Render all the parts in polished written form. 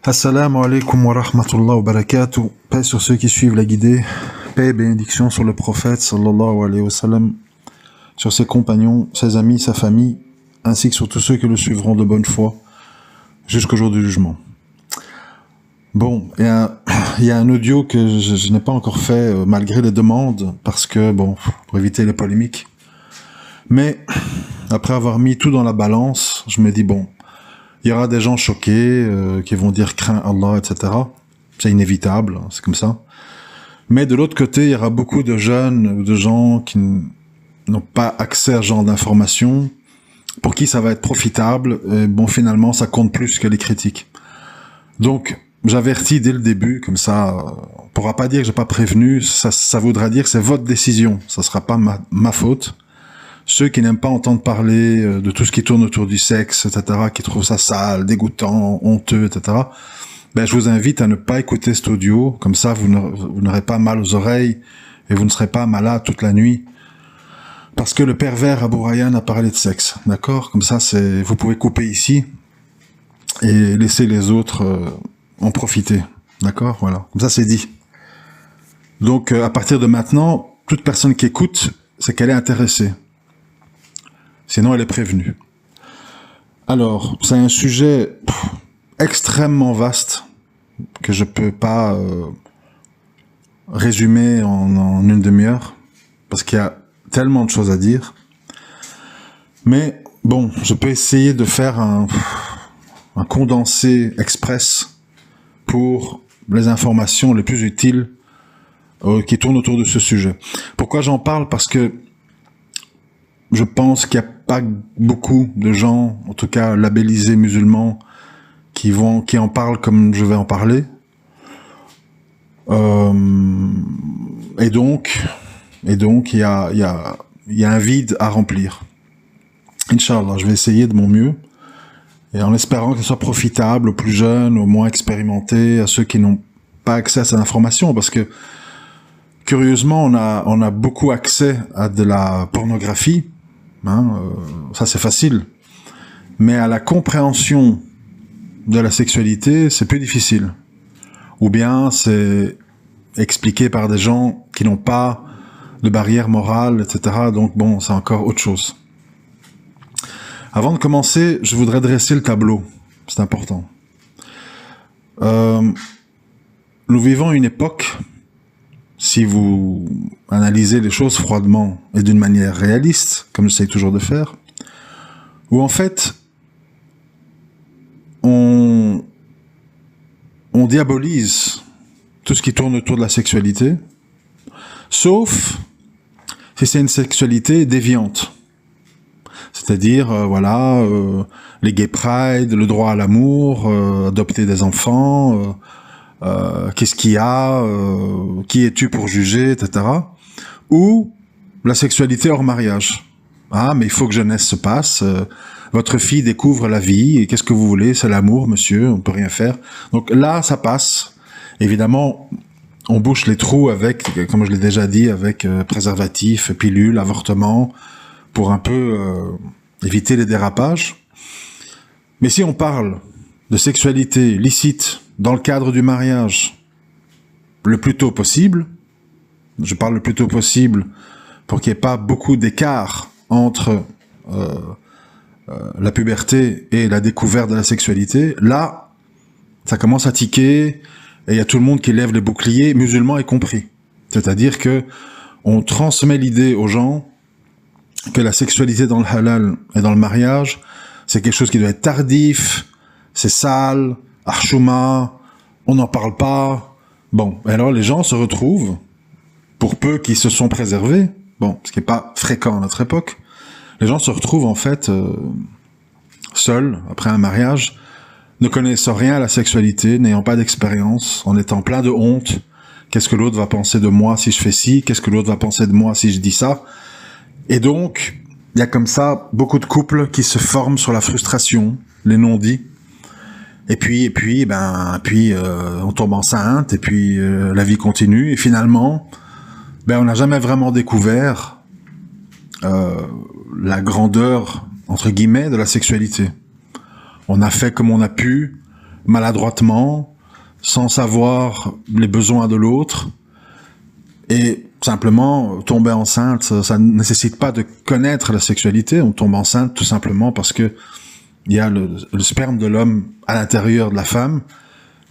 Assalamu alaikum wa rahmatullah wa barakatuh. Paix sur ceux qui suivent la guidée. Paix et bénédiction sur le prophète sallallahu alayhi wa sallam, sur ses compagnons, ses amis, sa famille, ainsi que sur tous ceux qui le suivront de bonne foi jusqu'au jour du jugement. Bon, il y a un audio que je n'ai pas encore fait malgré les demandes, parce que, bon, pour éviter les polémiques. Mais, après avoir mis tout dans la balance, je me dis, bon, il y aura des gens choqués qui vont dire « crains Allah », etc. C'est inévitable, hein, c'est comme ça. Mais de l'autre côté, il y aura beaucoup de jeunes ou de gens qui n'ont pas accès à ce genre d'informations, pour qui ça va être profitable, et bon, finalement, ça compte plus que les critiques. Donc, j'avertis dès le début, comme ça, on pourra pas dire que j'ai pas prévenu, ça voudra dire que c'est votre décision, ça sera pas ma faute. Ceux qui n'aiment pas entendre parler de tout ce qui tourne autour du sexe, etc., qui trouvent ça sale, dégoûtant, honteux, etc., ben, je vous invite à ne pas écouter cet audio, comme ça vous n'aurez pas mal aux oreilles et vous ne serez pas malade toute la nuit. Parce que le pervers Abou Rayhan a parlé de sexe, d'accord? Comme ça, vous pouvez couper ici et laisser les autres en profiter, d'accord? Voilà, comme ça c'est dit. Donc à partir de maintenant, toute personne qui écoute, c'est qu'elle est intéressée. Sinon, elle est prévenue. Alors, c'est un sujet extrêmement vaste que je peux pas résumer en une demi-heure, parce qu'il y a tellement de choses à dire. Mais bon, je peux essayer de faire un condensé express pour les informations les plus utiles qui tournent autour de ce sujet. Pourquoi j'en parle? Parce que je pense qu'il n'y a pas beaucoup de gens, en tout cas labellisés musulmans, qui en parlent comme je vais en parler. Et donc, il y a un vide à remplir. Inch'Allah, je vais essayer de mon mieux, et en espérant que ce soit profitable aux plus jeunes, aux moins expérimentés, à ceux qui n'ont pas accès à cette information, parce que curieusement, on a beaucoup accès à de la pornographie. Ça c'est facile, mais à la compréhension de la sexualité, c'est plus difficile. Ou bien c'est expliqué par des gens qui n'ont pas de barrière morale, etc. Donc bon, c'est encore autre chose. Avant de commencer, je voudrais dresser le tableau. C'est important. Nous vivons une époque, si vous analysez les choses froidement et d'une manière réaliste, comme j'essaie toujours de faire, où en fait, on diabolise tout ce qui tourne autour de la sexualité, sauf si c'est une sexualité déviante. C'est-à-dire, les gay pride, le droit à l'amour, adopter des enfants, qu'est-ce qu'il y a, qui es-tu pour juger, etc. Ou la sexualité hors mariage. Ah, mais il faut que jeunesse se passe, votre fille découvre la vie, et qu'est-ce que vous voulez, c'est l'amour, monsieur, on peut rien faire. Donc là, ça passe. Évidemment, on bouche les trous avec, comme je l'ai déjà dit, avec préservatifs, pilules, avortement, pour un peu éviter les dérapages. Mais si on parle de sexualité licite dans le cadre du mariage, le plus tôt possible, je parle le plus tôt possible pour qu'il n'y ait pas beaucoup d'écart entre la puberté et la découverte de la sexualité, là, ça commence à tiquer, et il y a tout le monde qui lève les boucliers, musulmans y compris. C'est-à-dire que on transmet l'idée aux gens que la sexualité dans le halal et dans le mariage, c'est quelque chose qui doit être tardif, c'est sale, archouma, on n'en parle pas. Bon, alors les gens se retrouvent, pour peu qu'ils se sont préservés, bon, ce qui n'est pas fréquent à notre époque, les gens se retrouvent en fait seuls, après un mariage, ne connaissant rien à la sexualité, n'ayant pas d'expérience, en étant plein de honte. Qu'est-ce que l'autre va penser de moi si je fais ci? Qu'est-ce que l'autre va penser de moi si je dis ça? Et donc, il y a comme ça beaucoup de couples qui se forment sur la frustration, les non-dits. Et puis, on tombe enceinte, et puis la vie continue, et finalement, on n'a jamais vraiment découvert la grandeur, entre guillemets, de la sexualité. On a fait comme on a pu, maladroitement, sans savoir les besoins de l'autre, et simplement tomber enceinte, ça ne nécessite pas de connaître la sexualité, on tombe enceinte tout simplement parce que il y a le sperme de l'homme à l'intérieur de la femme,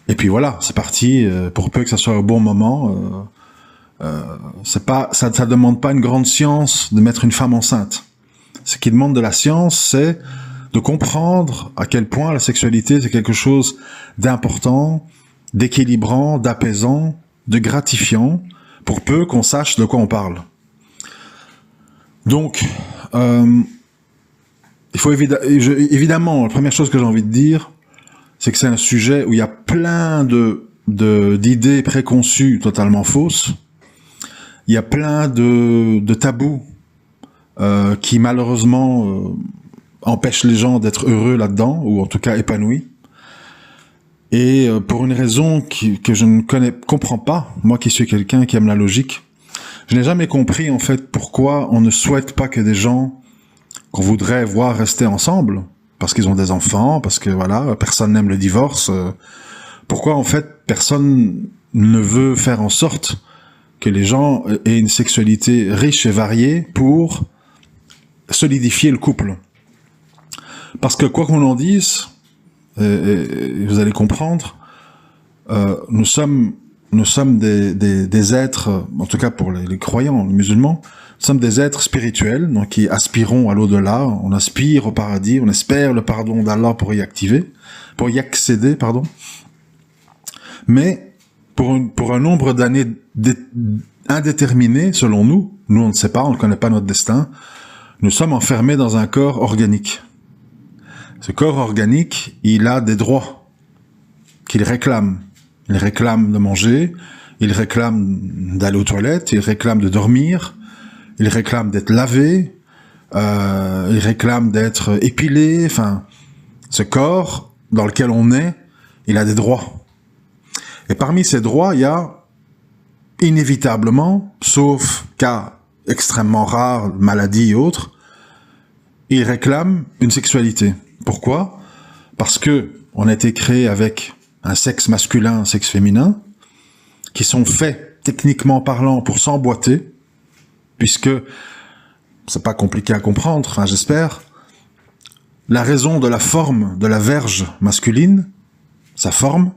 et puis voilà, c'est parti, pour peu que ça soit au bon moment, ça demande pas une grande science de mettre une femme enceinte. Ce qui demande de la science, c'est de comprendre à quel point la sexualité, c'est quelque chose d'important, d'équilibrant, d'apaisant, de gratifiant, pour peu qu'on sache de quoi on parle. Donc, il faut évidemment, la première chose que j'ai envie de dire, c'est que c'est un sujet où il y a plein d'idées préconçues totalement fausses. Il y a plein de tabous qui malheureusement empêchent les gens d'être heureux là-dedans, ou en tout cas épanouis. Et pour une raison que je ne comprends pas, moi qui suis quelqu'un qui aime la logique, je n'ai jamais compris en fait pourquoi on ne souhaite pas que des gens qu'on voudrait voir rester ensemble, parce qu'ils ont des enfants, parce que voilà, personne n'aime le divorce, pourquoi en fait personne ne veut faire en sorte que les gens aient une sexualité riche et variée pour solidifier le couple. Parce que quoi qu'on en dise, et vous allez comprendre, nous sommes des êtres, en tout cas pour les croyants, les musulmans, nous sommes des êtres spirituels, donc qui aspirons à l'au-delà, on aspire au paradis, on espère le pardon d'Allah pour y accéder, pardon. Mais pour un nombre d'années indéterminé, selon nous on ne sait pas, on ne connaît pas notre destin, nous sommes enfermés dans un corps organique. Ce corps organique, il a des droits qu'il réclame. Il réclame de manger, il réclame d'aller aux toilettes, il réclame de dormir, il réclame d'être lavé, il réclame d'être épilé, enfin, ce corps dans lequel on est, il a des droits. Et parmi ces droits, il y a inévitablement, sauf cas extrêmement rares, maladies et autres, il réclame une sexualité. Pourquoi ? Parce que on a été créé avec un sexe masculin, un sexe féminin, qui sont faits, techniquement parlant, pour s'emboîter, puisque, c'est pas compliqué à comprendre, enfin j'espère, la raison de la forme de la verge masculine, sa forme,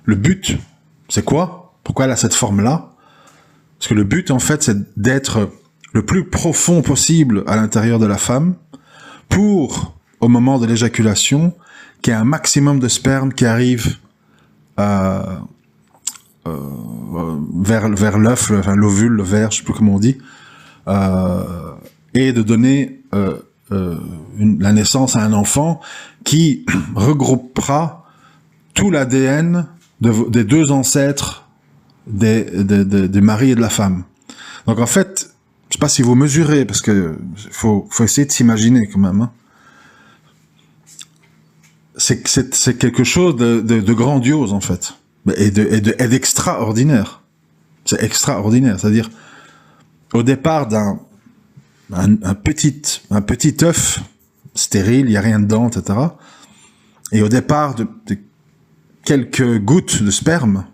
le but, c'est quoi ? Pourquoi elle a cette forme-là ? Parce que le but, en fait, c'est d'être le plus profond possible à l'intérieur de la femme, pour, au moment de l'éjaculation, qu'il y ait un maximum de sperme qui arrive vers l'œuf, enfin, l'ovule, le verre, je sais plus comment on dit, et de donner la naissance à un enfant qui regroupera tout l'ADN des deux ancêtres des maris et de la femme. Donc en fait, je sais pas si vous mesurez, parce que faut essayer de s'imaginer quand même, hein. C'est quelque chose de grandiose en fait, et d'extraordinaire. C'est extraordinaire, c'est-à-dire au départ un petit œuf stérile, il y a rien dedans, etc. Et au départ de quelques gouttes de sperme,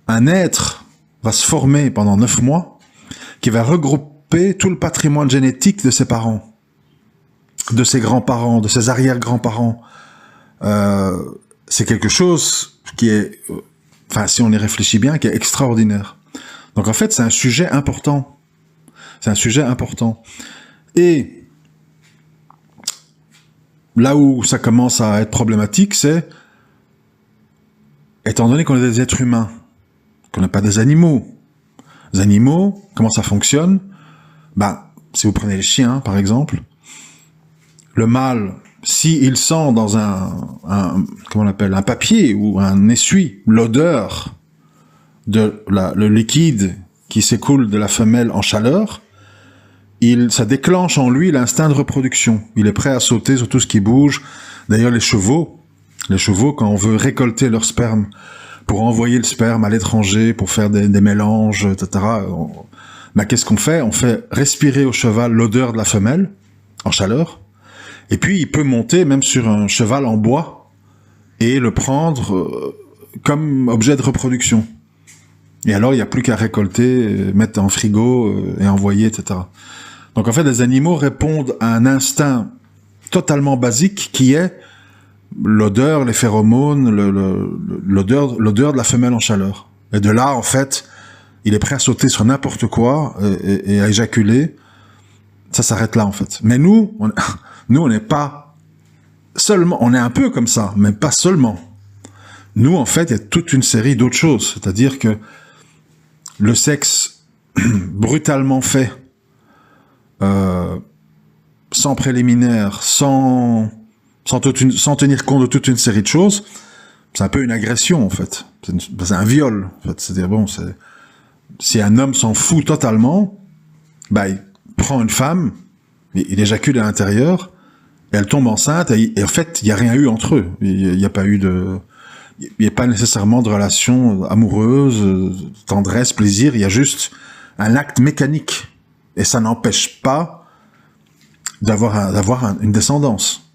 un être va se former pendant 9 mois, qui va regrouper tout le patrimoine génétique de ses parents, de ses grands-parents, de ses arrière-grands-parents. C'est quelque chose qui est, enfin, si on y réfléchit bien, qui est extraordinaire. Donc en fait, c'est un sujet important. C'est un sujet important. Et là où ça commence à être problématique, c'est, étant donné qu'on est des êtres humains, qu'on n'est pas des animaux. Les animaux, comment ça fonctionne ? Ben, si vous prenez les chiens, par exemple, le mâle, s'il sent dans comment on appelle, un papier ou un essuie, l'odeur le liquide qui s'écoule de la femelle en chaleur, ça déclenche en lui l'instinct de reproduction. Il est prêt à sauter sur tout ce qui bouge. D'ailleurs, les chevaux, quand on veut récolter leur sperme, pour envoyer le sperme à l'étranger, pour faire des mélanges, etc., qu'est-ce qu'on fait ? On fait respirer au cheval l'odeur de la femelle, en chaleur, et puis il peut monter même sur un cheval en bois, et le prendre comme objet de reproduction. Et alors, il n'y a plus qu'à récolter, mettre en frigo et envoyer, etc. Donc en fait, les animaux répondent à un instinct totalement basique qui est l'odeur, les phéromones, l'odeur de la femelle en chaleur. Et de là, en fait, il est prêt à sauter sur n'importe quoi et à éjaculer. Ça s'arrête là, en fait. Mais nous, on n'est pas seulement, on est un peu comme ça, mais pas seulement. Nous, en fait, il y a toute une série d'autres choses. C'est-à-dire que le sexe brutalement fait, sans préliminaire, sans tenir compte de toute une série de choses, c'est un peu une agression, en fait. C'est un viol, en fait. C'est-à-dire, bon, si un homme s'en fout totalement, bah, il prend une femme, il éjacule à l'intérieur, et elle tombe enceinte, et en fait, il n'y a rien eu entre eux. Il n'y a pas eu il n'y a pas nécessairement de relation amoureuse, tendresse, plaisir, il y a juste un acte mécanique. Et ça n'empêche pas d'avoir une descendance.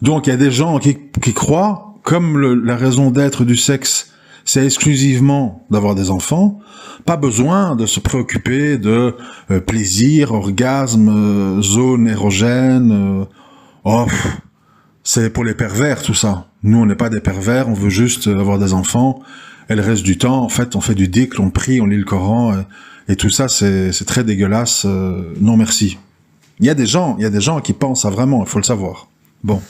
Donc il y a des gens qui croient, comme la raison d'être du sexe, c'est exclusivement d'avoir des enfants, pas besoin de se préoccuper de plaisir, orgasme, zone érogène, c'est pour les pervers tout ça. Nous on n'est pas des pervers, on veut juste avoir des enfants, et le reste du temps, en fait, on fait du dhikr, on prie, on lit le Coran, et tout ça c'est très dégueulasse, non merci. Il y a des gens qui pensent ça vraiment, il faut le savoir. Bon,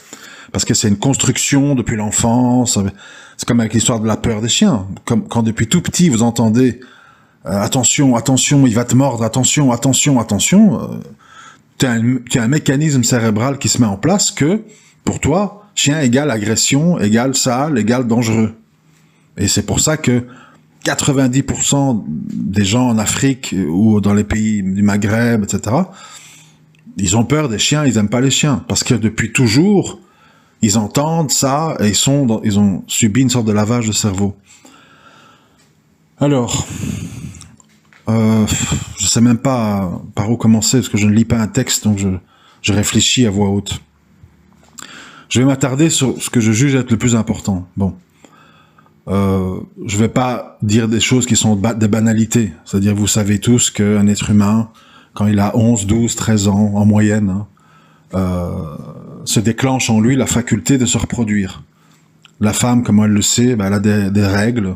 parce que c'est une construction depuis l'enfance, c'est comme avec l'histoire de la peur des chiens. Comme quand depuis tout petit vous entendez attention, attention, il va te mordre, attention, attention, attention, tu as un mécanisme cérébral qui se met en place que, pour toi, chien égale agression, égale sale, égale dangereux. Et c'est pour ça que 90% des gens en Afrique ou dans les pays du Maghreb, etc., ils ont peur des chiens, ils aiment pas les chiens. Parce que depuis toujours, ils entendent ça et ils ont subi une sorte de lavage de cerveau. Alors, je sais même pas par où commencer, parce que je ne lis pas un texte, donc je réfléchis à voix haute. Je vais m'attarder sur ce que je juge être le plus important. Bon. Je vais pas dire des choses qui sont des banalités. C'est-à-dire, vous savez tous qu'un être humain, quand il a 11, 12, 13 ans, en moyenne, se déclenche en lui la faculté de se reproduire. La femme, comme elle le sait, elle a des règles,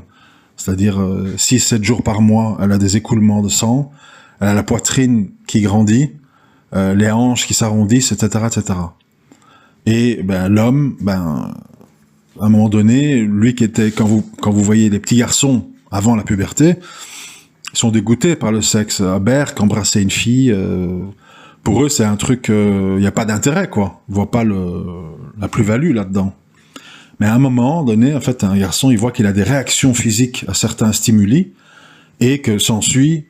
c'est-à-dire 6-7 jours par mois, elle a des écoulements de sang, elle a la poitrine qui grandit, les hanches qui s'arrondissent, etc., etc. Et l'homme, à un moment donné, lui qui était, quand vous voyez les petits garçons avant la puberté, ils sont dégoûtés par le sexe. À Berck, embrasser une fille, pour eux c'est un truc, il n'y a pas d'intérêt, quoi. Ils voient pas la plus-value là-dedans. Mais à un moment donné, en fait, un garçon, il voit qu'il a des réactions physiques à certains stimuli, et que s'ensuit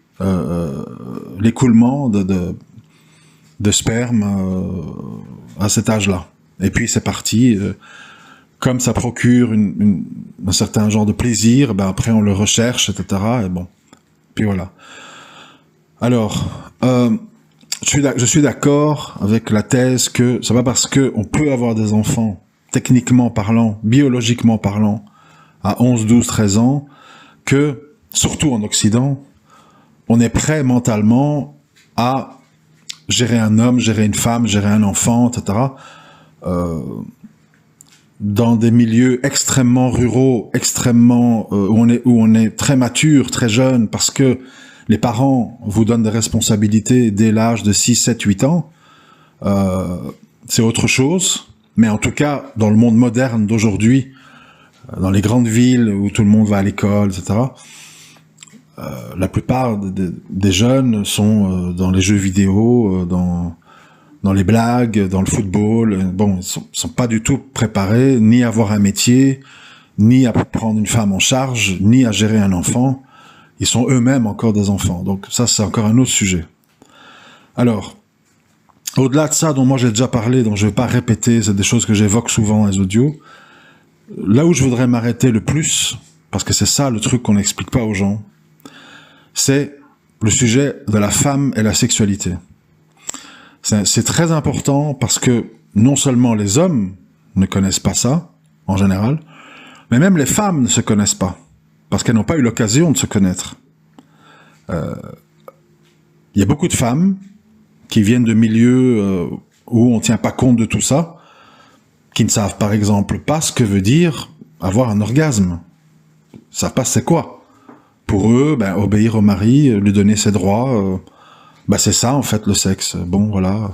l'écoulement de sperme à cet âge-là. Et puis c'est parti. Comme ça procure un certain genre de plaisir, après on le recherche, etc. Et bon, puis voilà. Alors, je suis d'accord avec la thèse que c'est pas parce que on peut avoir des enfants, techniquement parlant, biologiquement parlant, à 11, 12, 13 ans, que, surtout en Occident, on est prêt mentalement à gérer un homme, gérer une femme, gérer un enfant, etc., dans des milieux extrêmement ruraux, extrêmement où on est très mature, très jeune, parce que les parents vous donnent des responsabilités dès l'âge de 6, 7, 8 ans, c'est autre chose. Mais en tout cas, dans le monde moderne d'aujourd'hui, dans les grandes villes où tout le monde va à l'école, etc., la plupart des jeunes sont dans les jeux vidéo, dans les blagues, dans le football. Bon, ils sont pas du tout préparés ni à avoir un métier, ni à prendre une femme en charge, ni à gérer un enfant. Ils sont eux-mêmes encore des enfants. Donc ça, c'est encore un autre sujet. Alors, au-delà de ça, dont moi j'ai déjà parlé, dont je vais pas répéter, c'est des choses que j'évoque souvent dans les audios. Là où je voudrais m'arrêter le plus, parce que c'est ça le truc qu'on n'explique pas aux gens, c'est le sujet de la femme et la sexualité. C'est très important parce que non seulement les hommes ne connaissent pas ça, en général. Mais même les femmes ne se connaissent pas, parce qu'elles n'ont pas eu l'occasion de se connaître. Il y a beaucoup de femmes qui viennent de milieux où on ne tient pas compte de tout ça, qui ne savent par exemple pas ce que veut dire avoir un orgasme. Ils ne savent pas c'est quoi. Pour eux, obéir au mari, lui donner ses droits, c'est ça en fait le sexe. Bon voilà,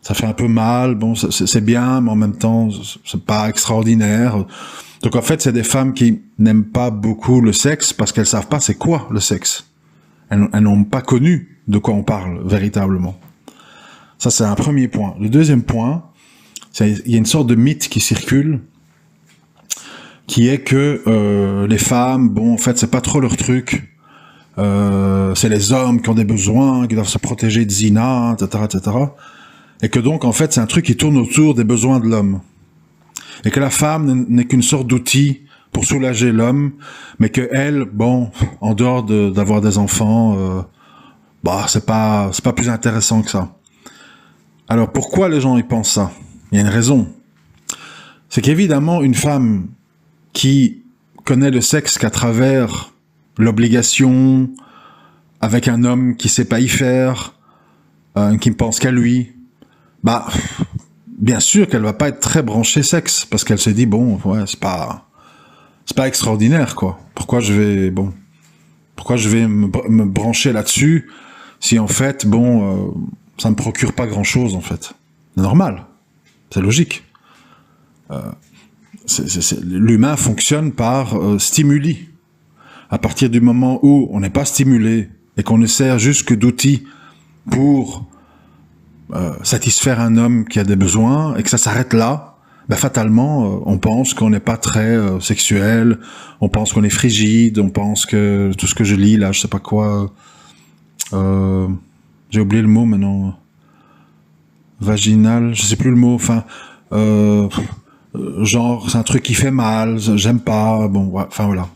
ça fait un peu mal, bon c'est bien, mais en même temps c'est pas extraordinaire. Donc en fait c'est des femmes qui n'aiment pas beaucoup le sexe parce qu'elles savent pas c'est quoi le sexe. Elles n'ont pas connu de quoi on parle véritablement. Ça c'est un premier point. Le deuxième point, il y a une sorte de mythe qui circule, qui est que les femmes, bon en fait c'est pas trop leur truc. C'est les hommes qui ont des besoins, qui doivent se protéger de zina, etc., etc. Et que donc, en fait, c'est un truc qui tourne autour des besoins de l'homme. Et que la femme n'est qu'une sorte d'outil pour soulager l'homme, mais que elle, bon, en dehors d'avoir des enfants, c'est pas plus intéressant que ça. Alors, pourquoi les gens y pensent ça? Il y a une raison. C'est qu'évidemment, une femme qui connaît le sexe qu'à travers l'obligation, avec un homme qui sait pas y faire, qui ne pense qu'à lui, bien sûr qu'elle va pas être très branchée sexe, parce qu'elle se dit, bon, ouais, c'est pas extraordinaire, quoi. Pourquoi je vais me brancher là-dessus, si en fait, ça me procure pas grand-chose, en fait. C'est normal. C'est logique. L'humain fonctionne par stimuli. À partir du moment où on n'est pas stimulé et qu'on ne sert juste que d'outils pour satisfaire un homme qui a des besoins et que ça s'arrête là, fatalement, on pense qu'on n'est pas très sexuel, on pense qu'on est frigide, on pense que tout ce que je lis là, je sais pas quoi, j'ai oublié le mot maintenant, vaginal, je sais plus le mot, enfin, genre c'est un truc qui fait mal, j'aime pas, bon, ouais, enfin voilà.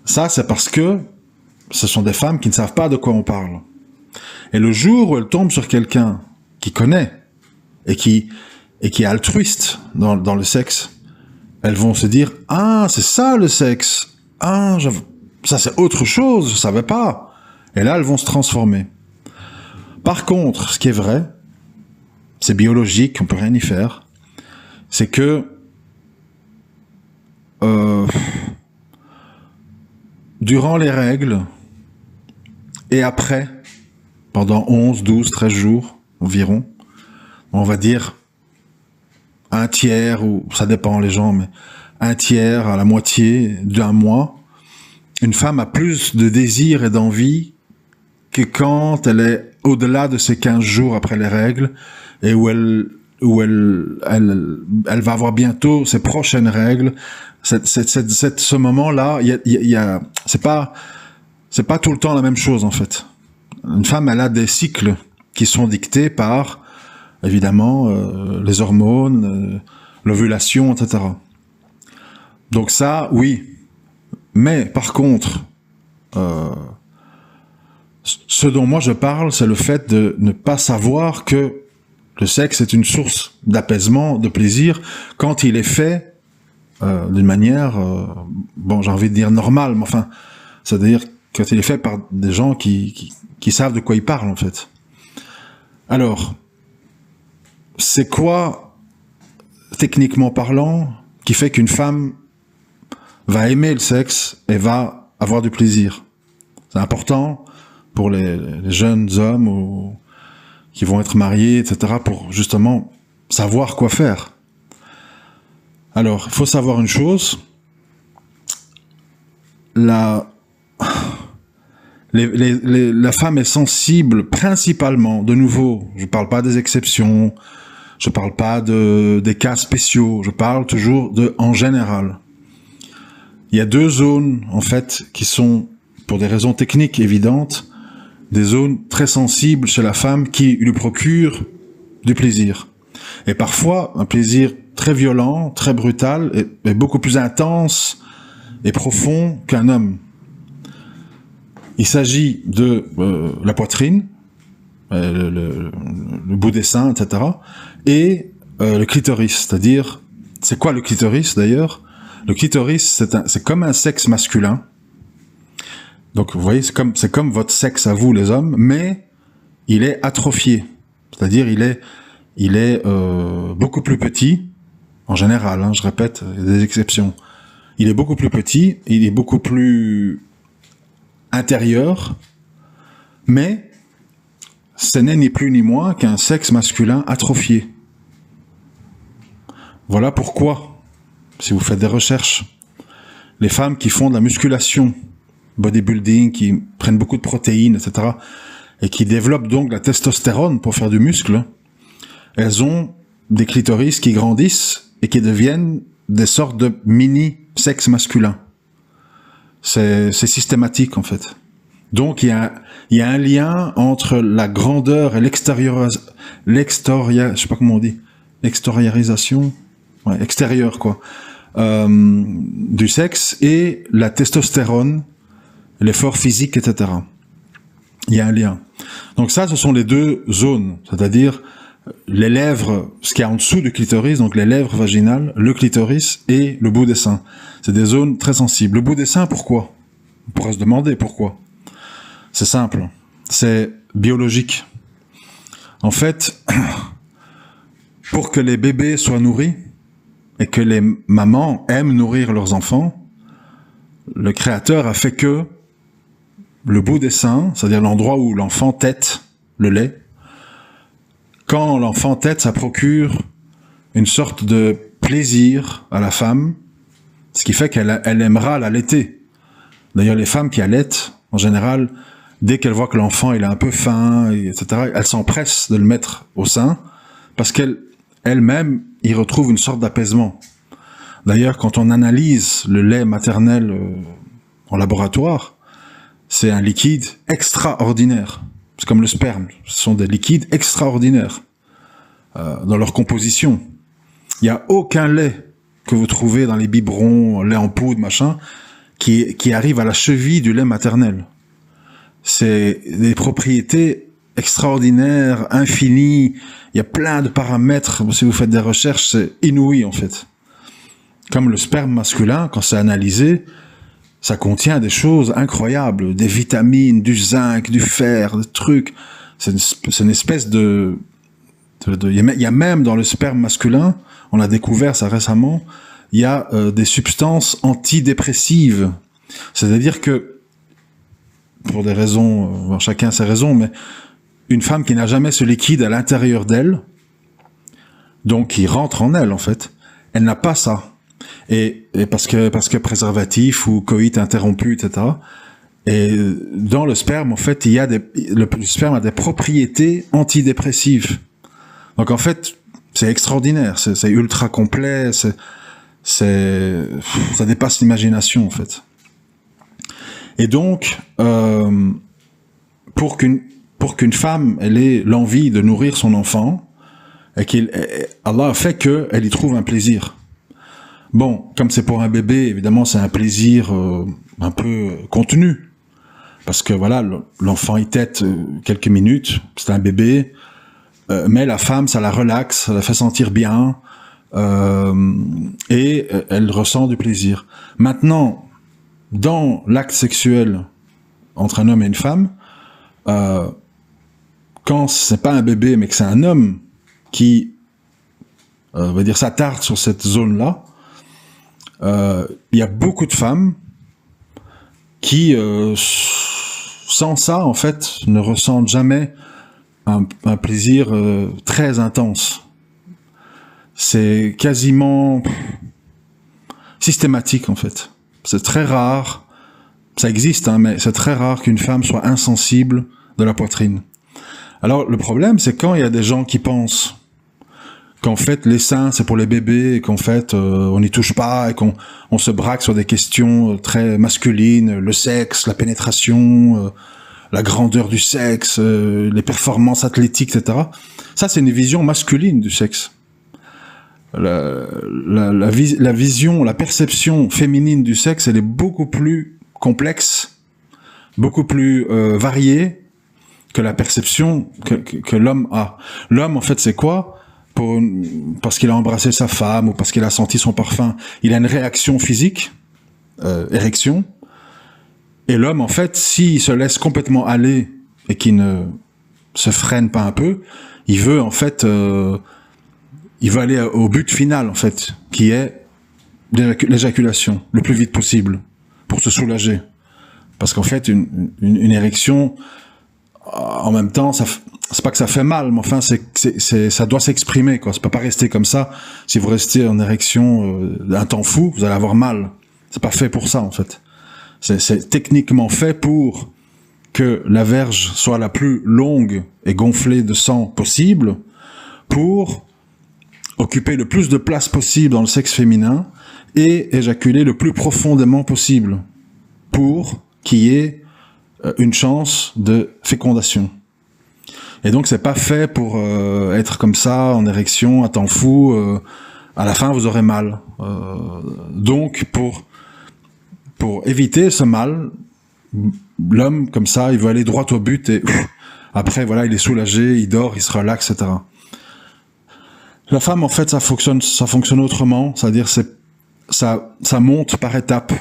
Ça, c'est parce que ce sont des femmes qui ne savent pas de quoi on parle. Et le jour où elles tombent sur quelqu'un qui connaît et qui est altruiste dans le sexe, elles vont se dire « Ah, c'est ça le sexe. Ah, ça c'est autre chose, je savais pas. » Et là, elles vont se transformer. Par contre, ce qui est vrai, c'est biologique, on peut rien y faire, c'est que durant les règles, et après, pendant 11, 12, 13 jours environ, on va dire un tiers, ou ça dépend les gens, mais un tiers à la moitié d'un mois, une femme a plus de désir et d'envie que quand elle est au-delà de ces 15 jours après les règles, et où elle va avoir bientôt ses prochaines règles. Ce moment-là, c'est pas tout le temps la même chose, en fait. Une femme, elle a des cycles qui sont dictés par, évidemment, les hormones, l'ovulation, etc. Donc ça, oui. Mais, par contre, ce dont moi je parle, c'est le fait de ne pas savoir que le sexe est une source d'apaisement, de plaisir, quand il est fait d'une manière, j'ai envie de dire normale, mais enfin, c'est-à-dire quand il est fait par des gens qui savent de quoi ils parlent, en fait. Alors, c'est quoi, techniquement parlant, qui fait qu'une femme va aimer le sexe et va avoir du plaisir? C'est important pour les jeunes hommes qui vont être mariés, etc., pour justement savoir quoi faire. Alors, il faut savoir une chose, la femme est sensible principalement, de nouveau, je ne parle pas des exceptions, je ne parle pas des cas spéciaux, je parle toujours en général. Il y a deux zones, en fait, qui sont, pour des raisons techniques évidentes, des zones très sensibles chez la femme qui lui procurent du plaisir. Et parfois, un plaisir très violent, très brutal, et beaucoup plus intense et profond qu'un homme. Il s'agit de la poitrine, le bout des seins, etc., et le clitoris, c'est-à-dire C'est quoi le clitoris d'ailleurs? Le clitoris, c'est comme un sexe masculin. Donc vous voyez, c'est comme votre sexe à vous les hommes, mais il est atrophié. C'est-à-dire il est beaucoup plus petit, en général, hein, je répète, il y a des exceptions. Il est beaucoup plus petit, il est beaucoup plus intérieur, mais ce n'est ni plus ni moins qu'un sexe masculin atrophié. Voilà pourquoi, si vous faites des recherches, les femmes qui font de la musculation, bodybuilding, qui prennent beaucoup de protéines, etc., et qui développent donc la testostérone pour faire du muscle, elles ont des clitoris qui grandissent et qui deviennent des sortes de mini-sexes masculins. C'est systématique, en fait. Donc, il y a un lien entre la grandeur et l'extériorisation, ouais, extérieur, quoi, du sexe et la testostérone, l'effort physique, etc. Il y a un lien. Donc ça, ce sont les deux zones, c'est-à-dire les lèvres, ce qu'il y a en dessous du clitoris, donc les lèvres vaginales, le clitoris et le bout des seins. C'est des zones très sensibles. Le bout des seins, pourquoi? On pourrait se demander pourquoi. C'est simple, c'est biologique. En fait, pour que les bébés soient nourris et que les mamans aiment nourrir leurs enfants, le Créateur a fait que le bout des seins, c'est-à-dire l'endroit où l'enfant tète le lait, quand l'enfant tète, ça procure une sorte de plaisir à la femme, ce qui fait qu'elle aimera l'allaiter. D'ailleurs, les femmes qui allaitent, en général, dès qu'elles voient que l'enfant il est un peu fin, etc., elles s'empressent de le mettre au sein, parce qu'elles-mêmes y retrouvent une sorte d'apaisement. D'ailleurs, quand on analyse le lait maternel en laboratoire, c'est un liquide extraordinaire. C'est comme le sperme. Ce sont des liquides extraordinaires dans leur composition. Il n'y a aucun lait que vous trouvez dans les biberons, lait en poudre, machin, qui arrive à la cheville du lait maternel. C'est des propriétés extraordinaires, infinies. Il y a plein de paramètres. Si vous faites des recherches, c'est inouï en fait. Comme le sperme masculin, quand c'est analysé, ça contient des choses incroyables, des vitamines, du zinc, du fer, des trucs. C'est une espèce de... Il y a même dans le sperme masculin, on a découvert ça récemment, il y a des substances antidépressives. C'est-à-dire que, pour des raisons, chacun ses raisons, mais une femme qui n'a jamais ce liquide à l'intérieur d'elle, donc qui rentre en elle en fait, elle n'a pas ça. Et parce que préservatif ou coït interrompu, etc. Et dans le sperme, en fait, le sperme a des propriétés antidépressives. Donc en fait, c'est extraordinaire, c'est ultra complet, ça dépasse l'imagination en fait. Et donc, pour qu'une femme elle ait l'envie de nourrir son enfant, et Allah a fait qu'elle y trouve un plaisir. Bon, comme c'est pour un bébé, évidemment, c'est un plaisir un peu contenu. Parce que voilà, l'enfant il tète quelques minutes, c'est un bébé, mais la femme, ça la relaxe, ça la fait sentir bien, et elle ressent du plaisir. Maintenant, dans l'acte sexuel entre un homme et une femme, quand c'est pas un bébé, mais que c'est un homme qui, va dire, s'attarde sur cette zone-là, il y a beaucoup de femmes qui, sans ça, en fait, ne ressentent jamais un plaisir très intense. C'est quasiment systématique, en fait. C'est très rare, ça existe, hein, mais c'est très rare qu'une femme soit insensible de la poitrine. Alors, le problème, c'est quand il y a des gens qui pensent qu'en fait les seins c'est pour les bébés et qu'en fait on n'y touche pas et qu'on se braque sur des questions très masculines, le sexe, la pénétration, la grandeur du sexe, les performances athlétiques, etc. Ça c'est une vision masculine du sexe. La vision, la perception féminine du sexe, elle est beaucoup plus complexe, beaucoup plus variée que la perception que l'homme a. L'homme en fait c'est quoi ? parce qu'il a embrassé sa femme ou parce qu'il a senti son parfum, il a une réaction physique, érection. Et l'homme, en fait, s'il se laisse complètement aller et qu'il ne se freine pas un peu, il veut en fait, il veut aller au but final en fait, qui est l'éjaculation le plus vite possible pour se soulager. Parce qu'en fait, une érection, en même temps, c'est pas que ça fait mal, mais enfin, ça doit s'exprimer, quoi. Ça peut pas rester comme ça. Si vous restez en érection un temps fou, vous allez avoir mal. C'est pas fait pour ça, en fait. C'est techniquement fait pour que la verge soit la plus longue et gonflée de sang possible, pour occuper le plus de place possible dans le sexe féminin et éjaculer le plus profondément possible, pour qu'il y ait une chance de fécondation. Et donc c'est pas fait pour être comme ça en érection à temps fou. À la fin vous aurez mal. Donc pour éviter ce mal, l'homme comme ça, il veut aller droit au but et après voilà, il est soulagé, il dort, il se relaxe, etc. La femme en fait ça fonctionne autrement, c'est-à-dire ça monte par étapes,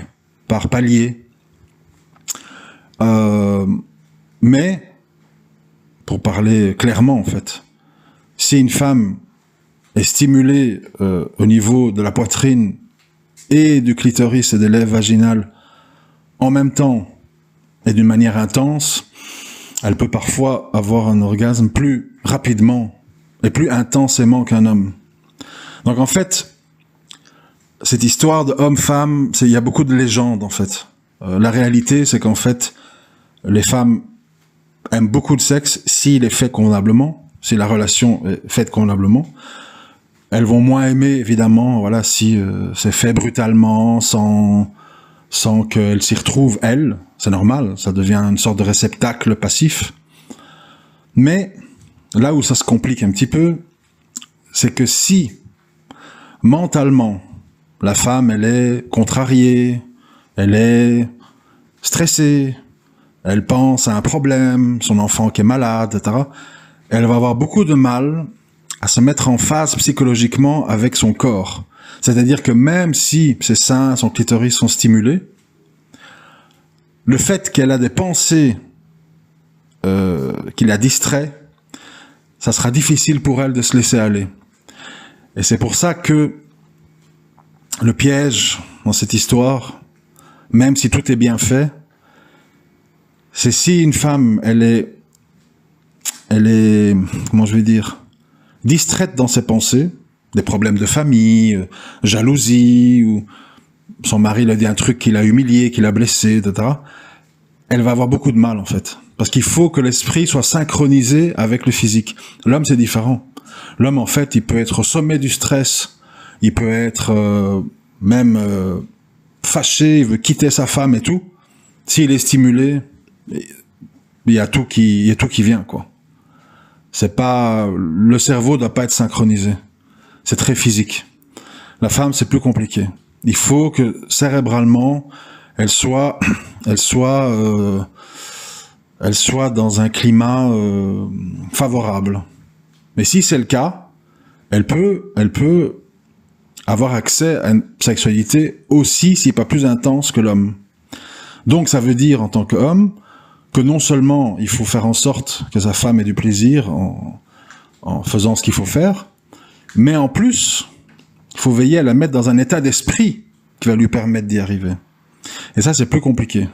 par paliers. Mais, pour parler clairement en fait, si une femme est stimulée au niveau de la poitrine et du clitoris et des lèvres vaginales en même temps et d'une manière intense, elle peut parfois avoir un orgasme plus rapidement et plus intensément qu'un homme. Donc en fait, cette histoire de homme-femme, il y a beaucoup de légendes en fait. La réalité, c'est qu'en fait, les femmes aiment beaucoup le sexe s'il est fait convenablement, si la relation est faite convenablement. Elles vont moins aimer, évidemment, voilà, si c'est fait brutalement, sans qu'elles s'y retrouvent, elles. C'est normal, ça devient une sorte de réceptacle passif. Mais là où ça se complique un petit peu, c'est que si, mentalement, la femme, elle est contrariée, elle est stressée, elle pense à un problème, son enfant qui est malade, etc. Elle va avoir beaucoup de mal à se mettre en phase psychologiquement avec son corps. C'est-à-dire que même si ses seins, son clitoris sont stimulés, le fait qu'elle a des pensées qui la distraient, ça sera difficile pour elle de se laisser aller. Et c'est pour ça que le piège dans cette histoire, même si tout est bien fait, c'est si une femme, elle est, comment je vais dire, distraite dans ses pensées, des problèmes de famille, jalousie, ou son mari lui a dit un truc qui l'a humilié, qui l'a blessé, etc. Elle va avoir beaucoup de mal, en fait. Parce qu'il faut que l'esprit soit synchronisé avec le physique. L'homme, c'est différent. L'homme, en fait, il peut être au sommet du stress, il peut être même fâché, il veut quitter sa femme et tout. S'il est stimulé, il y a tout qui vient, quoi. C'est pas, le cerveau doit pas être synchronisé. C'est très physique. La femme, c'est plus compliqué. Il faut que cérébralement, elle soit dans un climat favorable. Mais si c'est le cas, elle peut avoir accès à une sexualité aussi, si pas plus intense que l'homme. Donc ça veut dire, en tant qu'homme, que non seulement il faut faire en sorte que sa femme ait du plaisir en faisant ce qu'il faut faire, mais en plus, il faut veiller à la mettre dans un état d'esprit qui va lui permettre d'y arriver. Et ça, c'est plus compliqué.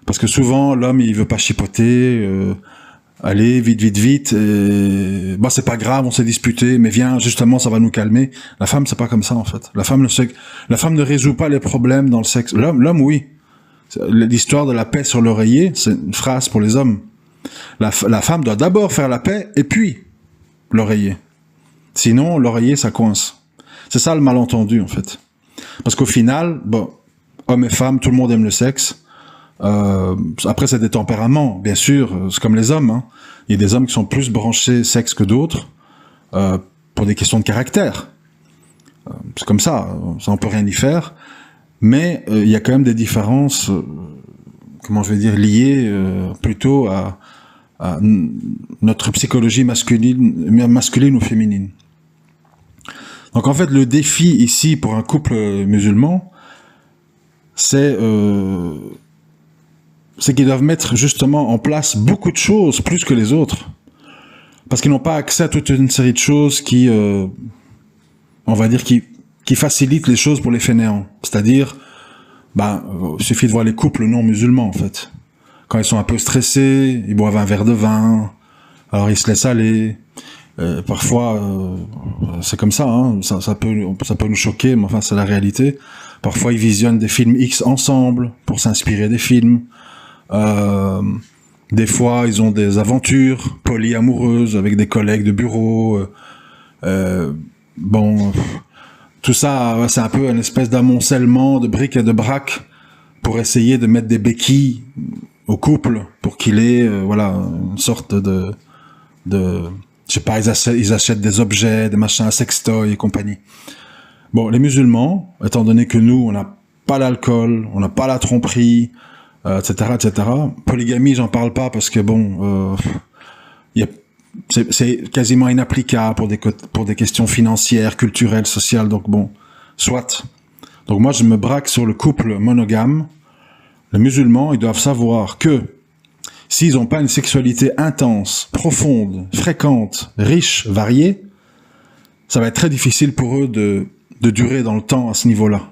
Parce que souvent, l'homme, il veut pas chipoter, allez, vite, et... bah, c'est pas grave, on s'est disputé, mais viens, justement, ça va nous calmer. La femme, c'est pas comme ça, en fait. La femme ne résout pas les problèmes dans le sexe. L'homme, oui. L'histoire de la paix sur l'oreiller, c'est une phrase pour les hommes. La femme doit d'abord faire la paix, et puis l'oreiller. Sinon, l'oreiller, ça coince. C'est ça le malentendu, en fait. Parce qu'au final, bon, hommes et femmes, tout le monde aime le sexe. Après, c'est des tempéraments, bien sûr. C'est comme les hommes, hein. Il y a des hommes qui sont plus branchés sexe que d'autres, pour des questions de caractère. C'est comme ça on peut rien y faire. Mais il y a quand même des différences, comment je vais dire, liées plutôt à notre psychologie masculine ou féminine. Donc en fait, le défi ici pour un couple musulman, c'est qu'ils doivent mettre justement en place beaucoup de choses, plus que les autres. Parce qu'ils n'ont pas accès à toute une série de choses qui, on va dire, qui facilitent les choses pour les fainéants. C'est-à-dire, il suffit de voir les couples non musulmans, en fait. Quand ils sont un peu stressés, ils boivent un verre de vin, alors ils se laissent aller. Parfois, c'est comme ça, hein. Ça peut nous choquer, mais enfin, c'est la réalité. Parfois, ils visionnent des films X ensemble pour s'inspirer des films. Des fois, ils ont des aventures polyamoureuses avec des collègues de bureau. Tout ça, c'est un peu une espèce d'amoncellement de briques et de braques pour essayer de mettre des béquilles au couple pour qu'il ait, une sorte de je sais pas, ils achètent des objets, des machins, sextoys et compagnie. Bon, les musulmans, étant donné que nous, on n'a pas l'alcool, on n'a pas la tromperie, etc. Polygamie, j'en parle pas parce que c'est quasiment inapplicable pour des questions financières, culturelles, sociales. Donc soit. Donc moi, je me braque sur le couple monogame. Les musulmans, ils doivent savoir que s'ils n'ont pas une sexualité intense, profonde, fréquente, riche, variée, ça va être très difficile pour eux de durer dans le temps à ce niveau-là.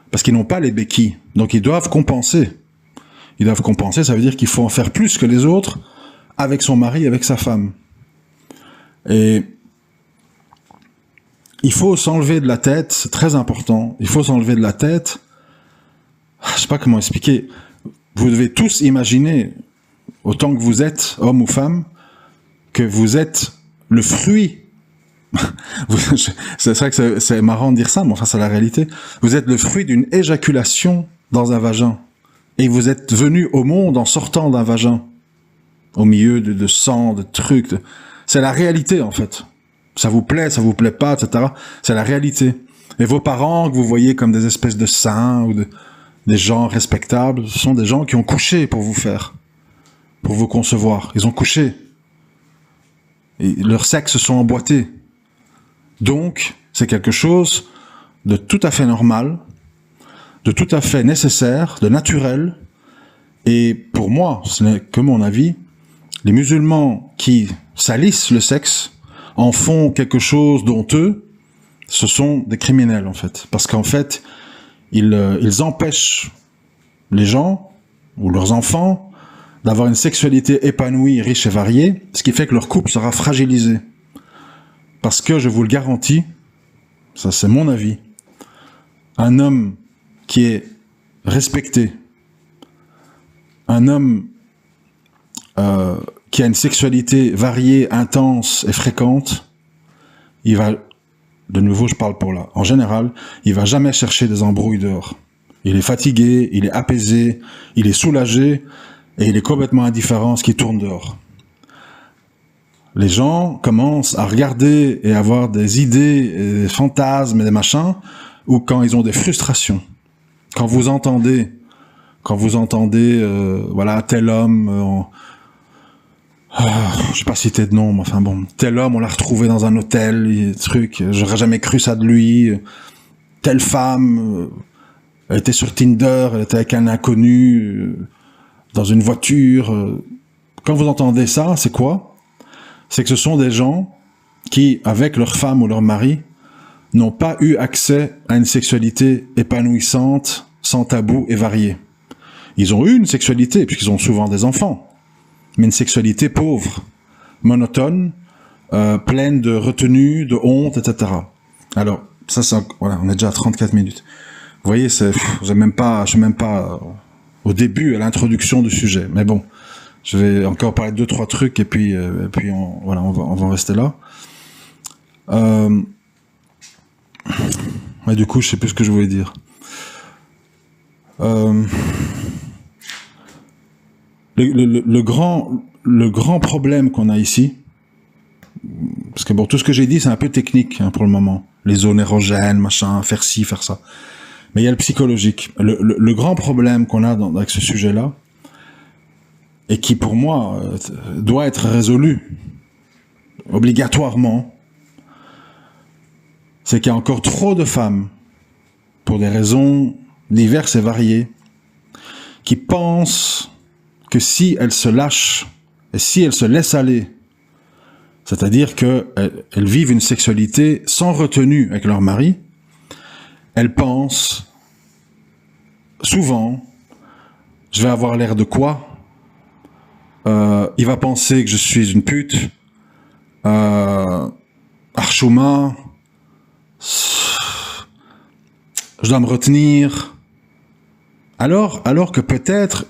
Parce qu'ils n'ont pas les béquilles. Donc ils doivent compenser. Ils doivent compenser, ça veut dire qu'il faut en faire plus que les autres avec son mari, avec sa femme. Et il faut s'enlever de la tête, c'est très important, il faut s'enlever de la tête, je sais pas comment expliquer, vous devez tous imaginer, autant que vous êtes, homme ou femme, que vous êtes le fruit, c'est vrai que c'est marrant de dire ça, mais enfin c'est la réalité, vous êtes le fruit d'une éjaculation dans un vagin, et vous êtes venu au monde en sortant d'un vagin, au milieu de sang, de trucs, c'est la réalité en fait. Ça vous plaît pas, etc. C'est la réalité. Et vos parents que vous voyez comme des espèces de saints ou des gens respectables, ce sont des gens qui ont couché pour vous concevoir. Ils ont couché. Et leurs sexes se sont emboîtés. Donc, c'est quelque chose de tout à fait normal, de tout à fait nécessaire, de naturel. Et pour moi, ce n'est que mon avis, les musulmans qui salissent le sexe en font quelque chose d'honteux, ce sont des criminels en fait. Parce qu'en fait, ils empêchent les gens, ou leurs enfants, d'avoir une sexualité épanouie, riche et variée, ce qui fait que leur couple sera fragilisé. Parce que, je vous le garantis, ça c'est mon avis, un homme qui est respecté, un homme qui a une sexualité variée, intense et fréquente, il va, de nouveau je parle pour là, en général, il va jamais chercher des embrouilles dehors. Il est fatigué, il est apaisé, il est soulagé, et il est complètement indifférent à ce qui tourne dehors. Les gens commencent à regarder et à avoir des idées, et des fantasmes et des machins, ou quand ils ont des frustrations. Quand vous entendez, tel homme, je sais pas citer de nom, mais enfin bon, tel homme, on l'a retrouvé dans un hôtel, j'aurais jamais cru ça de lui. Telle femme, elle était sur Tinder, elle était avec un inconnu, dans une voiture. Quand vous entendez ça, c'est quoi? C'est que ce sont des gens qui, avec leur femme ou leur mari, n'ont pas eu accès à une sexualité épanouissante, sans tabou et variée. Ils ont eu une sexualité, puisqu'ils ont souvent des enfants, mais une sexualité pauvre, monotone, pleine de retenue, de honte, etc. Alors, ça, on est déjà à 34 minutes. Vous voyez, je suis même pas au début, à l'introduction du sujet. Mais bon, je vais encore parler de 2-3 trucs, et puis on va en rester là. Ouais, du coup, je sais plus ce que je voulais dire. Le grand problème qu'on a ici, parce que tout ce que j'ai dit, c'est un peu technique pour le moment. Les zones érogènes, machin, faire ci, faire ça. Mais il y a le psychologique. Le grand problème qu'on a avec ce sujet-là, et qui pour moi doit être résolu obligatoirement, c'est qu'il y a encore trop de femmes, pour des raisons diverses et variées, qui pensent que si elles se lâchent et si elles se laissent aller, c'est-à-dire qu'elles vivent une sexualité sans retenue avec leur mari, elles pensent souvent, je vais avoir l'air de quoi? Il va penser que je suis une pute, Archouma, je dois me retenir. Alors que peut-être,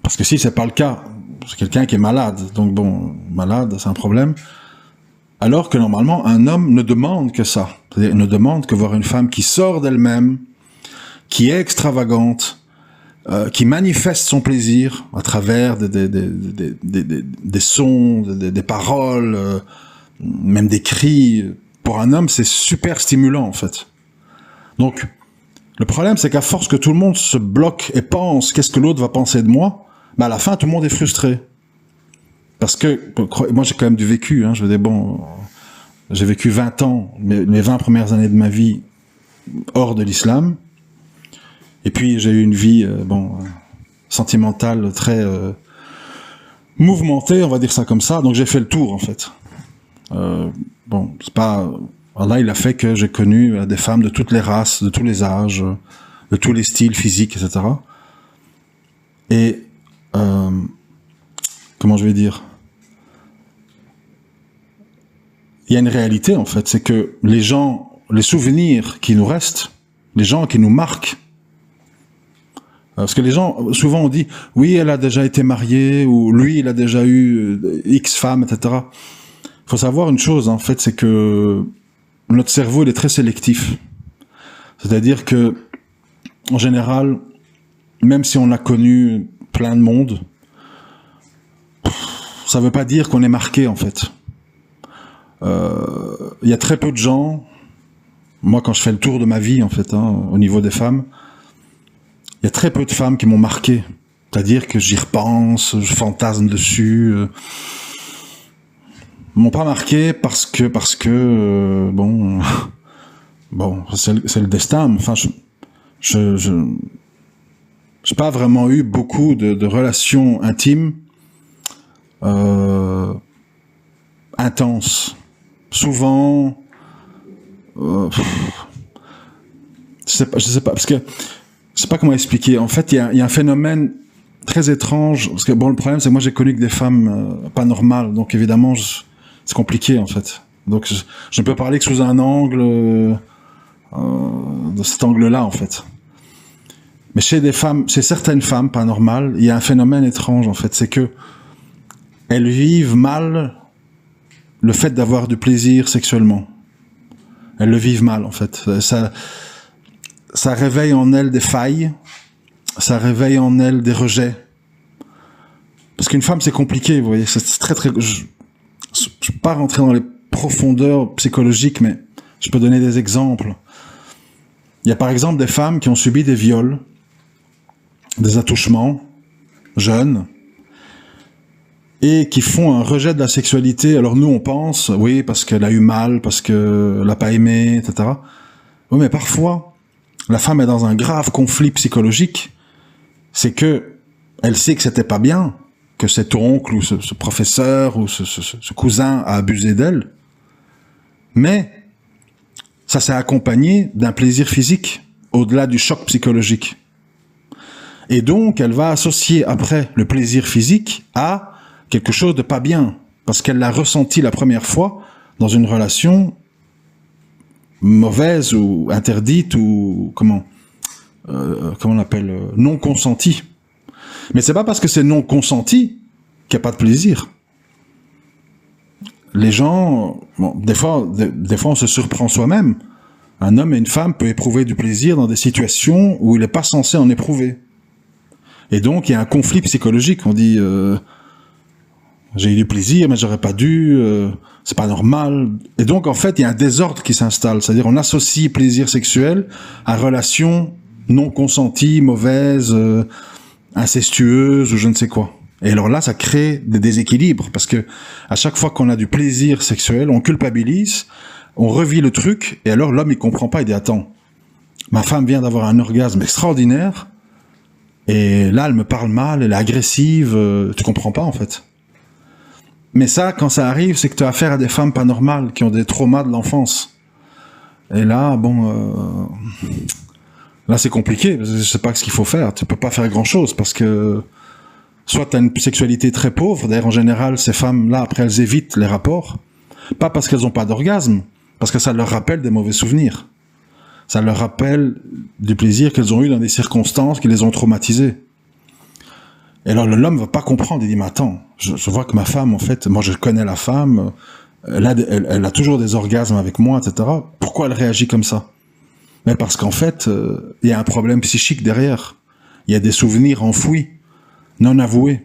parce que si c'est pas le cas, c'est quelqu'un qui est malade, donc bon, malade, c'est un problème, alors que normalement, un homme ne demande que ça. C'est-à-dire, il ne demande que voir une femme qui sort d'elle-même, qui est extravagante, qui manifeste son plaisir à travers des sons, des paroles, même des cris. Pour un homme, c'est super stimulant, en fait. Donc, le problème, c'est qu'à force que tout le monde se bloque et pense qu'est-ce que l'autre va penser de moi, à la fin, tout le monde est frustré. Parce que, moi, j'ai quand même du vécu, hein, je veux dire, bon, j'ai vécu 20 ans, mes 20 premières années de ma vie hors de l'islam, et puis j'ai eu une vie, sentimentale très mouvementée, on va dire ça comme ça, donc j'ai fait le tour, en fait. C'est pas... Allah, il a fait que j'ai connu des femmes de toutes les races, de tous les âges, de tous les styles physiques, etc. Et, comment je vais dire? Il y a une réalité, en fait, c'est que les souvenirs qui nous restent, les gens qui nous marquent, parce que les gens, souvent on dit, oui, elle a déjà été mariée, ou lui, il a déjà eu X femmes, etc. Il faut savoir une chose, en fait, c'est que notre cerveau, il est très sélectif. C'est-à-dire que, en général, même si on a connu plein de monde, ça veut pas dire qu'on est marqué, en fait. Il y a très peu de gens, moi quand je fais le tour de ma vie, en fait, au niveau des femmes, il y a très peu de femmes qui m'ont marqué. C'est-à-dire que j'y repense, je fantasme dessus. M'ont pas marqué parce que c'est le destin. Enfin, j'ai pas vraiment eu beaucoup de relations intimes intenses. Souvent, je sais pas, parce que je sais pas comment expliquer. En fait, il y a un phénomène très étrange, parce que bon, le problème, c'est que moi, j'ai connu que des femmes pas normales, donc évidemment, c'est compliqué, en fait. Donc, je ne peux parler que sous un angle, de cet angle-là, en fait. Mais chez certaines femmes pas normales, il y a un phénomène étrange, en fait, c'est que elles vivent mal le fait d'avoir du plaisir sexuellement. Elles le vivent mal, en fait. Ça réveille en elles des failles, ça réveille en elles des rejets. Parce qu'une femme, c'est compliqué, vous voyez, c'est très, très... Je ne peux pas rentrer dans les profondeurs psychologiques, mais je peux donner des exemples. Il y a par exemple des femmes qui ont subi des viols, des attouchements, jeunes, et qui font un rejet de la sexualité. Alors nous, on pense, oui, parce qu'elle a eu mal, parce qu'elle n'a pas aimé, etc. Oui, mais parfois, la femme est dans un grave conflit psychologique. C'est que elle sait que c'était pas bien, que cet oncle ou ce professeur ou ce cousin a abusé d'elle. Mais ça s'est accompagné d'un plaisir physique, au-delà du choc psychologique. Et donc, elle va associer après le plaisir physique à quelque chose de pas bien, parce qu'elle l'a ressenti la première fois dans une relation mauvaise ou interdite ou comment on appelle, non consentie. Mais c'est pas parce que c'est non consenti qu'il n'y a pas de plaisir. Les gens, des fois on se surprend soi-même. Un homme et une femme peuvent éprouver du plaisir dans des situations où il n'est pas censé en éprouver. Et donc il y a un conflit psychologique. On dit j'ai eu du plaisir, mais j'aurais pas dû. C'est pas normal. Et donc en fait il y a un désordre qui s'installe. C'est-à-dire on associe plaisir sexuel à relation non consentie, mauvaise, incestueuse ou je ne sais quoi. Et alors là, ça crée des déséquilibres parce que à chaque fois qu'on a du plaisir sexuel, on culpabilise on revit le truc, et alors l'homme il comprend pas, il dit attends, ma femme vient d'avoir un orgasme extraordinaire, et là elle me parle mal, elle est agressive, tu comprends pas en fait. Mais ça, quand ça arrive, c'est que tu as affaire à des femmes pas normales, qui ont des traumas de l'enfance. Et là, bon, là c'est compliqué, je sais pas ce qu'il faut faire, tu peux pas faire grand chose, parce que soit tu as une sexualité très pauvre, d'ailleurs en général ces femmes-là, après elles évitent les rapports, pas parce qu'elles ont pas d'orgasme, parce que ça leur rappelle des mauvais souvenirs. Ça leur rappelle du plaisir qu'elles ont eu dans des circonstances qui les ont traumatisées. Et alors l'homme va pas comprendre, il dit mais attends, je vois que ma femme en fait, moi je connais la femme, elle a toujours des orgasmes avec moi, etc. Pourquoi elle réagit comme ça? Mais parce qu'en fait, il y a un problème psychique derrière. Il y a des souvenirs enfouis, non avoués.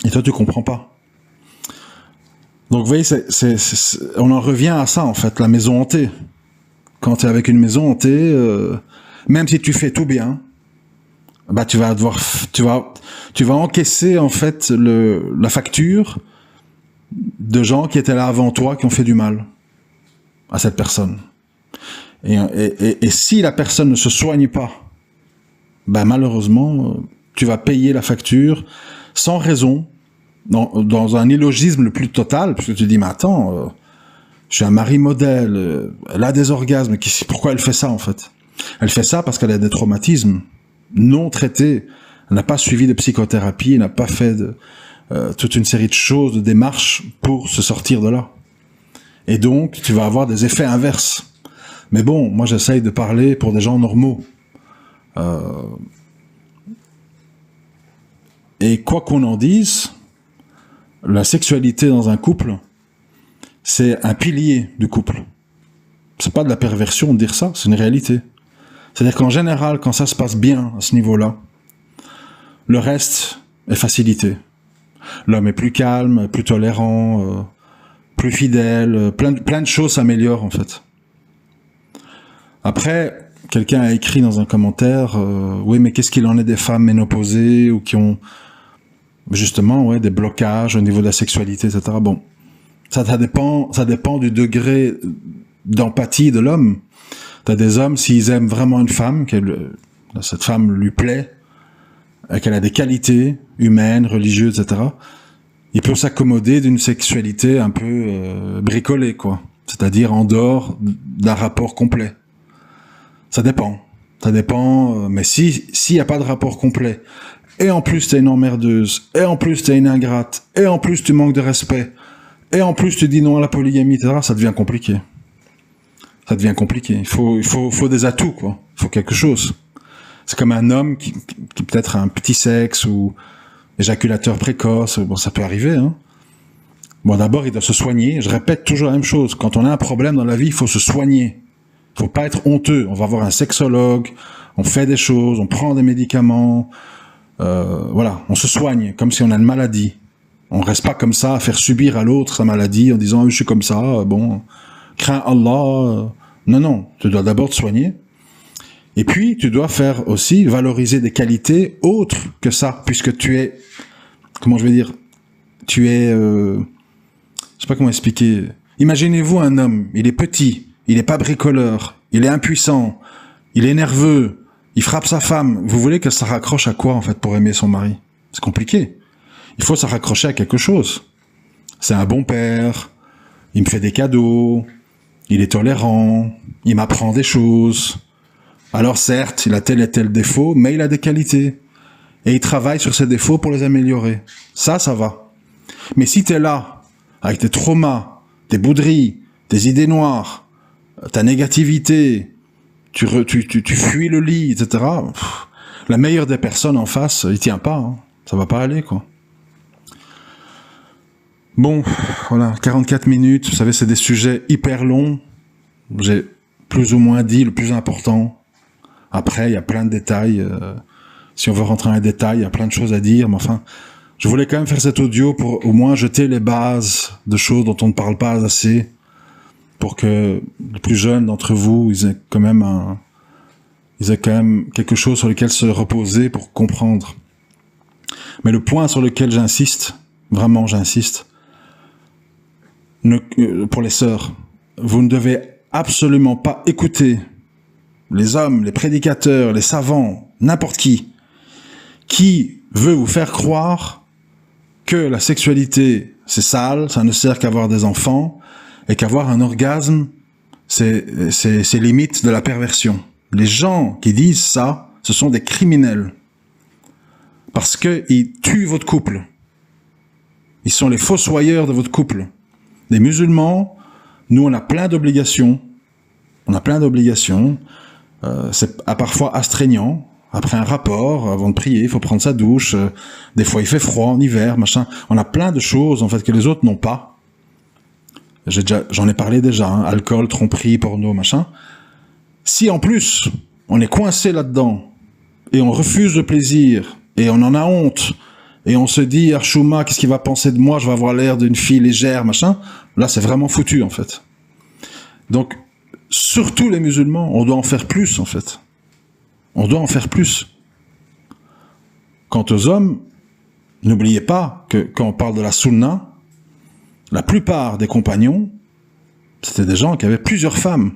Et toi tu comprends pas. Donc vous voyez, on en revient à ça en fait, la maison hantée. Quand tu es avec une maison hantée, même si tu fais tout bien, bah tu vas encaisser en fait la facture de gens qui étaient là avant toi, qui ont fait du mal à cette personne. Et si la personne ne se soigne pas, bah malheureusement, tu vas payer la facture sans raison, dans un illogisme le plus total, parce que tu dis mais attends, je suis un mari modèle, elle a des orgasmes, pourquoi elle fait ça en fait? Elle fait ça parce qu'elle a des traumatismes non traités, elle n'a pas suivi de psychothérapie, elle n'a pas fait toute une série de choses, de démarches pour se sortir de là. Et donc, tu vas avoir des effets inverses. Mais bon, moi j'essaye de parler pour des gens normaux. Et quoi qu'on en dise, la sexualité dans un couple, c'est un pilier du couple. C'est pas de la perversion de dire ça, c'est une réalité. C'est-à-dire qu'en général, quand ça se passe bien à ce niveau-là, le reste est facilité. L'homme est plus calme, plus tolérant, plus fidèle, plein de choses s'améliorent en fait. Après, quelqu'un a écrit dans un commentaire, oui mais qu'est-ce qu'il en est des femmes ménopausées ou qui ont justement des blocages au niveau de la sexualité, etc. Bon, ça dépend du degré d'empathie de l'homme. T'as des hommes, s'ils aiment vraiment une femme, cette femme lui plaît, qu'elle a des qualités humaines, religieuses, etc., il peut s'accommoder d'une sexualité un peu bricolée, quoi. C'est-à-dire en dehors d'un rapport complet. Ça dépend. Ça dépend, mais s'il n'y a pas de rapport complet, et en plus t'es une emmerdeuse, et en plus t'es une ingrate, et en plus tu manques de respect, et en plus tu dis non à la polygamie, etc., ça devient compliqué. Ça devient compliqué. Il faut des atouts, quoi. Il faut quelque chose. C'est comme un homme qui peut-être a un petit sexe ou éjaculateur précoce. Bon, ça peut arriver, hein. Bon, d'abord, il doit se soigner. Je répète toujours la même chose. Quand on a un problème dans la vie, il faut se soigner. Il faut pas être honteux. On va voir un sexologue. On fait des choses. On prend des médicaments. Voilà. On se soigne comme si on a une maladie. On reste pas comme ça à faire subir à l'autre sa maladie en disant je suis comme ça. Bon, crains Allah. Non. Tu dois d'abord te soigner. Et puis, tu dois faire aussi valoriser des qualités autres que ça, puisque tu es, comment je vais dire, tu es, je sais pas comment expliquer. Imaginez-vous un homme, il est petit, il est pas bricoleur, il est impuissant, il est nerveux, il frappe sa femme. Vous voulez que ça raccroche à quoi, en fait, pour aimer son mari? C'est compliqué. Il faut se raccrocher à quelque chose. C'est un bon père, il me fait des cadeaux, il est tolérant, il m'apprend des choses. Alors certes, il a tel et tel défaut, mais il a des qualités. Et il travaille sur ses défauts pour les améliorer. Ça va. Mais si t'es là, avec tes traumas, tes bouderies, tes idées noires, ta négativité, tu fuis le lit, etc., la meilleure des personnes en face, il tient pas. Hein. Ça va pas aller, quoi. Bon, voilà, 44 minutes. Vous savez, c'est des sujets hyper longs. J'ai plus ou moins dit le plus important. Après, il y a plein de détails. Si on veut rentrer dans les détails, il y a plein de choses à dire. Mais enfin, je voulais quand même faire cet audio pour au moins jeter les bases de choses dont on ne parle pas assez, pour que les plus jeunes d'entre vous, ils aient quand même quelque chose sur lequel se reposer pour comprendre. Mais le point sur lequel j'insiste, vraiment j'insiste, pour les sœurs, vous ne devez absolument pas écouter les hommes, les prédicateurs, les savants, n'importe qui veut vous faire croire que la sexualité, c'est sale, ça ne sert qu'à avoir des enfants, et qu'avoir un orgasme, c'est limite de la perversion. Les gens qui disent ça, ce sont des criminels. Parce qu'ils tuent votre couple. Ils sont les fossoyeurs de votre couple. Les musulmans, nous, on a plein d'obligations. On a plein d'obligations. C'est parfois astreignant. Après un rapport, avant de prier, il faut prendre sa douche. Des fois, il fait froid en hiver, machin. On a plein de choses, en fait, que les autres n'ont pas. J'en ai parlé déjà, hein, alcool, tromperie, porno, machin. Si, en plus, on est coincé là-dedans, et on refuse le plaisir, et on en a honte, et on se dit, Archouma, qu'est-ce qu'il va penser de moi? Je vais avoir l'air d'une fille légère, machin. Là, c'est vraiment foutu, en fait. Donc, surtout les musulmans, on doit en faire plus, en fait. On doit en faire plus. Quant aux hommes, n'oubliez pas que quand on parle de la sunna, la plupart des compagnons, c'était des gens qui avaient plusieurs femmes.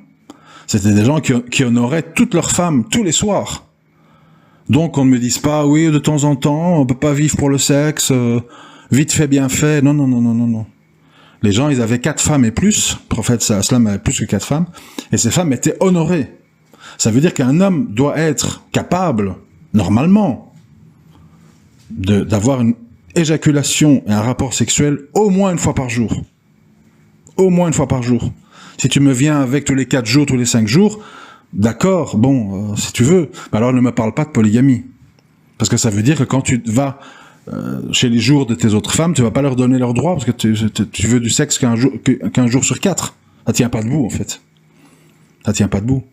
C'était des gens qui honoraient toutes leurs femmes, tous les soirs. Donc on ne me dise pas, oui, de temps en temps, on peut pas vivre pour le sexe, vite fait, bien fait. Non, non, non, non, non, non. Les gens, ils avaient 4 femmes et plus. Le prophète sallam avait plus que 4 femmes. Et ces femmes étaient honorées. Ça veut dire qu'un homme doit être capable, normalement, d'avoir une éjaculation et un rapport sexuel au moins une fois par jour. Au moins une fois par jour. Si tu me viens avec tous les 4 jours, tous les 5 jours, d'accord, bon, si tu veux, alors ne me parle pas de polygamie. Parce que ça veut dire que quand tu vas chez les jours de tes autres femmes, tu vas pas leur donner leurs droits parce que tu veux du sexe qu'un jour sur 4. Ça tient pas debout, en fait. Ça tient pas debout.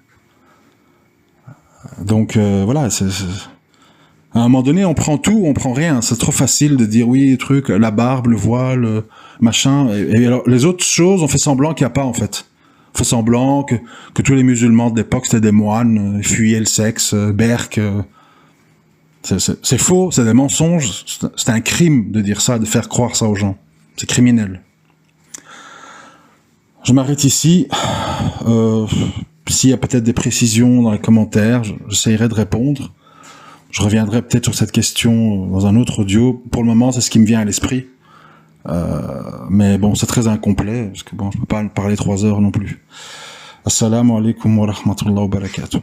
Donc, voilà, à un moment donné, on prend tout, on prend rien. C'est trop facile de dire oui, truc, la barbe, le voile, machin. Et alors, les autres choses, on fait semblant qu'il n'y a pas, en fait. On fait semblant que tous les musulmans de l'époque, c'était des moines, fuyaient le sexe, berk. C'est faux, c'est des mensonges. C'est un crime de dire ça, de faire croire ça aux gens. C'est criminel. Je m'arrête ici. S'il y a peut-être des précisions dans les commentaires, j'essaierai de répondre. Je reviendrai peut-être sur cette question dans un autre audio. Pour le moment, c'est ce qui me vient à l'esprit. Mais bon, c'est très incomplet, parce que bon, je peux pas parler 3 heures non plus. Assalamu alaikum wa rahmatullahi wa barakatuh.